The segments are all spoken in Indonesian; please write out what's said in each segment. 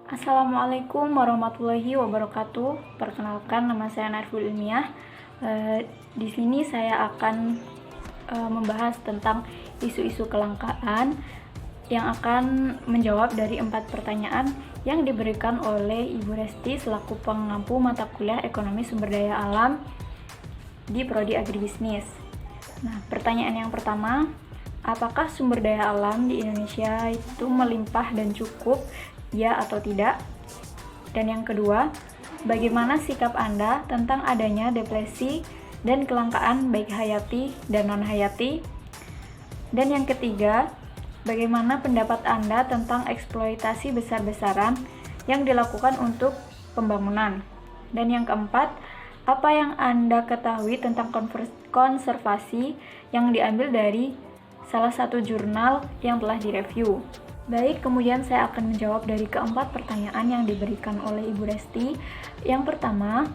Assalamualaikum warahmatullahi wabarakatuh. Perkenalkan, nama saya Narful Ilmiah. Di sini saya akan membahas tentang isu-isu kelangkaan yang akan menjawab dari 4 pertanyaan yang diberikan oleh Ibu Resti selaku pengampu mata kuliah Ekonomi Sumber Daya Alam di Prodi Agribisnis. Nah, pertanyaan yang pertama, apakah sumber daya alam di Indonesia itu melimpah dan cukup? Ya atau tidak? Dan yang kedua, bagaimana sikap Anda tentang adanya depresi dan kelangkaan baik hayati dan non-hayati? Dan yang ketiga, bagaimana pendapat Anda tentang eksploitasi besar-besaran yang dilakukan untuk pembangunan? Dan yang keempat, apa yang Anda ketahui tentang konservasi yang diambil dari salah satu jurnal yang telah direview? Baik, kemudian saya akan menjawab dari keempat pertanyaan yang diberikan oleh Ibu Resti. Yang pertama,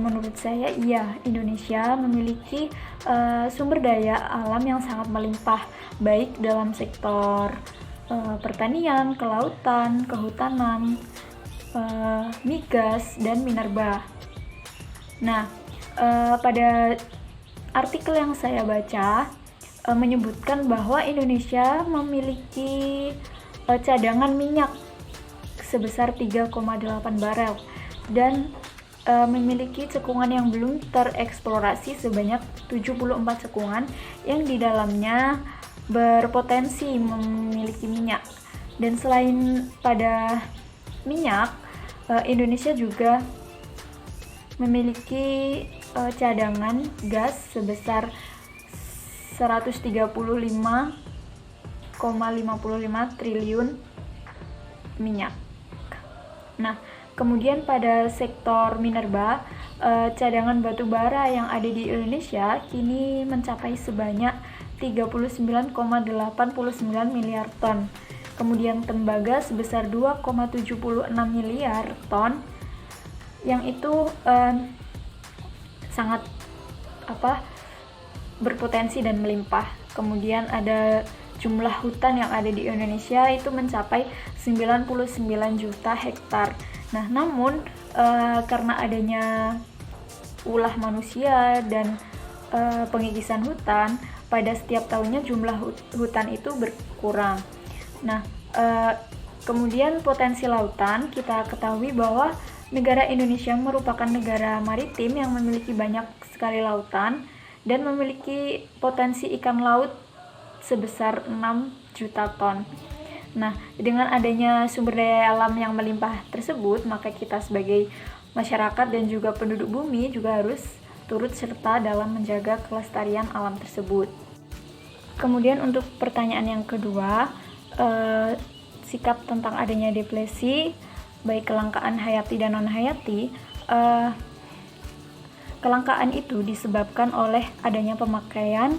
menurut saya iya, Indonesia memiliki sumber daya alam yang sangat melimpah, baik dalam sektor pertanian, kelautan, kehutanan, migas, dan minerba. Nah, pada artikel yang saya baca menyebutkan bahwa Indonesia memiliki cadangan minyak sebesar 3,8 barel dan memiliki cekungan yang belum tereksplorasi sebanyak 74 cekungan yang di dalamnya berpotensi memiliki minyak. Dan selain pada minyak, Indonesia juga memiliki cadangan gas sebesar 135,55 triliun minyak. Nah, kemudian pada sektor minerba, cadangan batu bara yang ada di Indonesia kini mencapai sebanyak 39,89 miliar ton. Kemudian tembaga sebesar 2,76 miliar ton, yang itu sangat berpotensi dan melimpah. Kemudian ada jumlah hutan yang ada di Indonesia itu mencapai 99 juta hektar. Nah, namun karena adanya ulah manusia dan pengikisan hutan, pada setiap tahunnya jumlah hutan itu berkurang. Nah, kemudian potensi lautan, kita ketahui bahwa negara Indonesia merupakan negara maritim yang memiliki banyak sekali lautan dan memiliki potensi ikan laut sebesar 6 juta ton. Nah, dengan adanya sumber daya alam yang melimpah tersebut, maka kita sebagai masyarakat dan juga penduduk bumi juga harus turut serta dalam menjaga kelestarian alam tersebut. Kemudian untuk pertanyaan yang kedua, sikap tentang adanya depresi, baik kelangkaan hayati dan non-hayati. Kelangkaan itu disebabkan oleh adanya pemakaian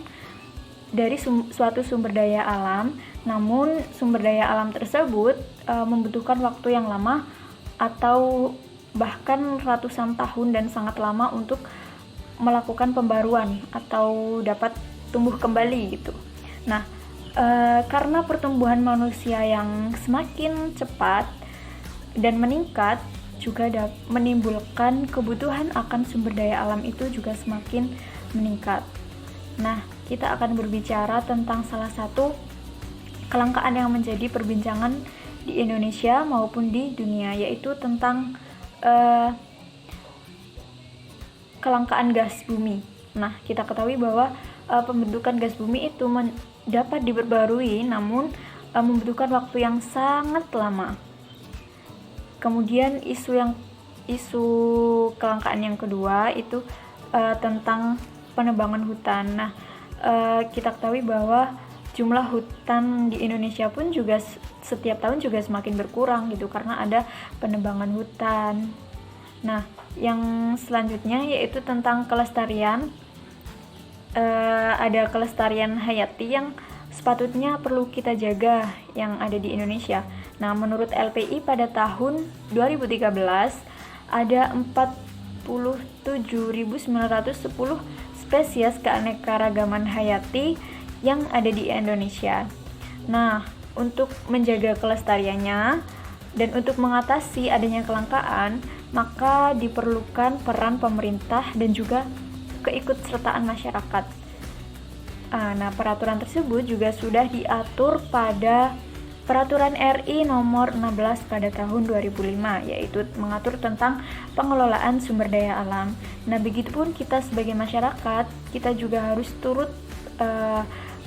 dari suatu sumber daya alam, namun sumber daya alam tersebut membutuhkan waktu yang lama atau bahkan ratusan tahun dan sangat lama untuk melakukan pembaruan atau dapat tumbuh kembali gitu. Nah, karena pertumbuhan manusia yang semakin cepat dan meningkat juga menimbulkan kebutuhan akan sumber daya alam itu juga semakin meningkat. Nah, kita akan berbicara tentang salah satu kelangkaan yang menjadi perbincangan di Indonesia maupun di dunia, yaitu tentang kelangkaan gas bumi. Nah, kita ketahui bahwa pembentukan gas bumi itu dapat diperbarui, namun membutuhkan waktu yang sangat lama. Kemudian isu kelangkaan yang kedua itu tentang penebangan hutan. Nah, kita ketahui bahwa jumlah hutan di Indonesia pun juga setiap tahun juga semakin berkurang gitu karena ada penebangan hutan. Nah, yang selanjutnya yaitu tentang kelestarian. Ada kelestarian hayati yang sepatutnya perlu kita jaga yang ada di Indonesia. Nah, menurut LPI pada tahun 2013 ada 47.910 spesies keanekaragaman hayati yang ada di Indonesia. Nah, untuk menjaga kelestariannya, Dan untuk mengatasi adanya kelangkaan, maka diperlukan peran pemerintah dan juga keikutsertaan masyarakat. Nah, peraturan tersebut juga sudah diatur pada Peraturan RI nomor 16 pada tahun 2005, yaitu mengatur tentang pengelolaan sumber daya alam. Nah, begitupun kita sebagai masyarakat, kita juga harus turut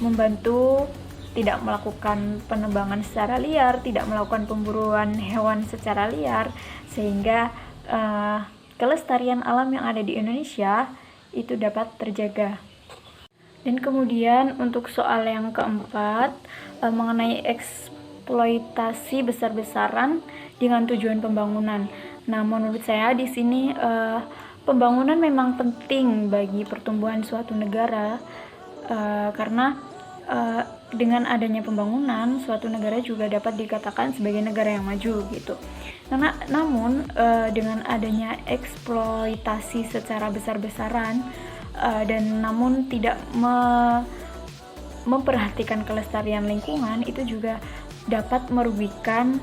membantu tidak melakukan penebangan secara liar, tidak melakukan pemburuan hewan secara liar, sehingga kelestarian alam yang ada di Indonesia itu dapat terjaga. Dan kemudian untuk soal yang keempat, mengenai eksploitasi besar-besaran dengan tujuan pembangunan. Nah, menurut saya di sini pembangunan memang penting bagi pertumbuhan suatu negara, karena dengan adanya pembangunan, suatu negara juga dapat dikatakan sebagai negara yang maju gitu. Namun dengan adanya eksploitasi secara besar-besaran dan namun tidak memperhatikan kelestarian lingkungan, itu juga dapat merugikan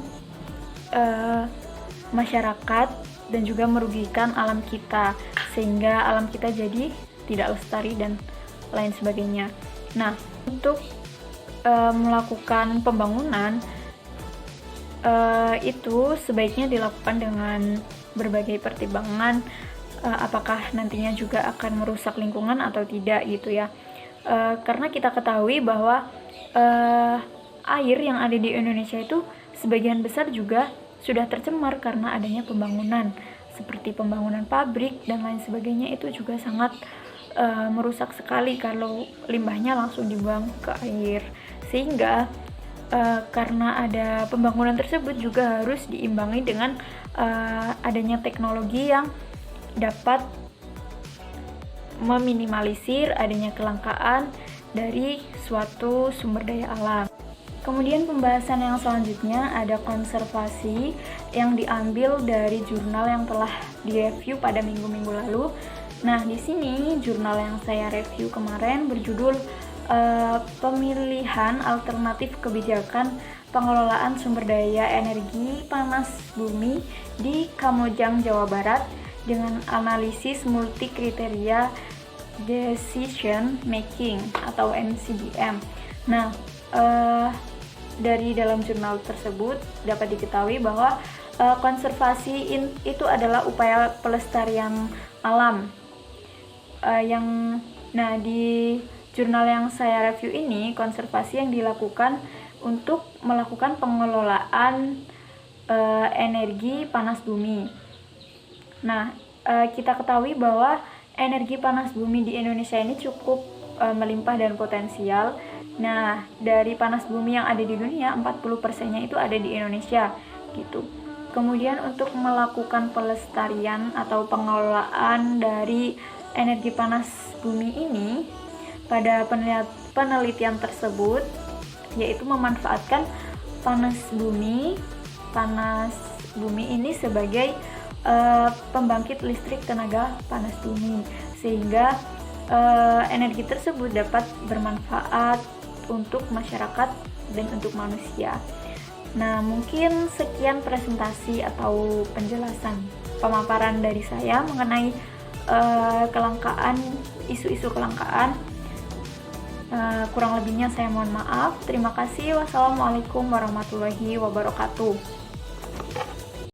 masyarakat dan juga merugikan alam kita, sehingga alam kita jadi tidak lestari dan lain sebagainya. Nah, untuk melakukan pembangunan itu sebaiknya dilakukan dengan berbagai pertimbangan, apakah nantinya juga akan merusak lingkungan atau tidak gitu ya. Karena kita ketahui bahwa air yang ada di Indonesia itu sebagian besar juga sudah tercemar karena adanya pembangunan, seperti pembangunan pabrik dan lain sebagainya. Itu juga sangat merusak sekali kalau limbahnya langsung dibuang ke air, sehingga karena ada pembangunan tersebut juga harus diimbangi dengan adanya teknologi yang dapat meminimalisir adanya kelangkaan dari suatu sumber daya alam. Kemudian pembahasan yang selanjutnya ada konservasi yang diambil dari jurnal yang telah direview pada minggu-minggu lalu. Nah, di sini jurnal yang saya review kemarin berjudul Pemilihan Alternatif Kebijakan Pengelolaan Sumber Daya Energi Panas Bumi di Kamojang, Jawa Barat dengan analisis multi kriteria decision making atau NCDM. Nah, dari dalam jurnal tersebut dapat diketahui bahwa konservasi itu adalah upaya pelestarian alam di jurnal yang saya review ini, konservasi yang dilakukan untuk melakukan pengelolaan energi panas bumi. Nah, kita ketahui bahwa energi panas bumi di Indonesia ini cukup melimpah dan potensial. Nah, dari panas bumi yang ada di dunia, 40%-nya itu ada di Indonesia gitu. Kemudian untuk melakukan pelestarian atau pengelolaan dari energi panas bumi ini, pada penelitian tersebut yaitu memanfaatkan panas bumi ini sebagai pembangkit listrik tenaga panas bumi, sehingga energi tersebut dapat bermanfaat untuk masyarakat dan untuk manusia. Nah, mungkin sekian presentasi atau penjelasan pemaparan dari saya mengenai kelangkaan, isu-isu kelangkaan. Kurang lebihnya saya mohon maaf. Terima kasih. Wassalamualaikum warahmatullahi wabarakatuh.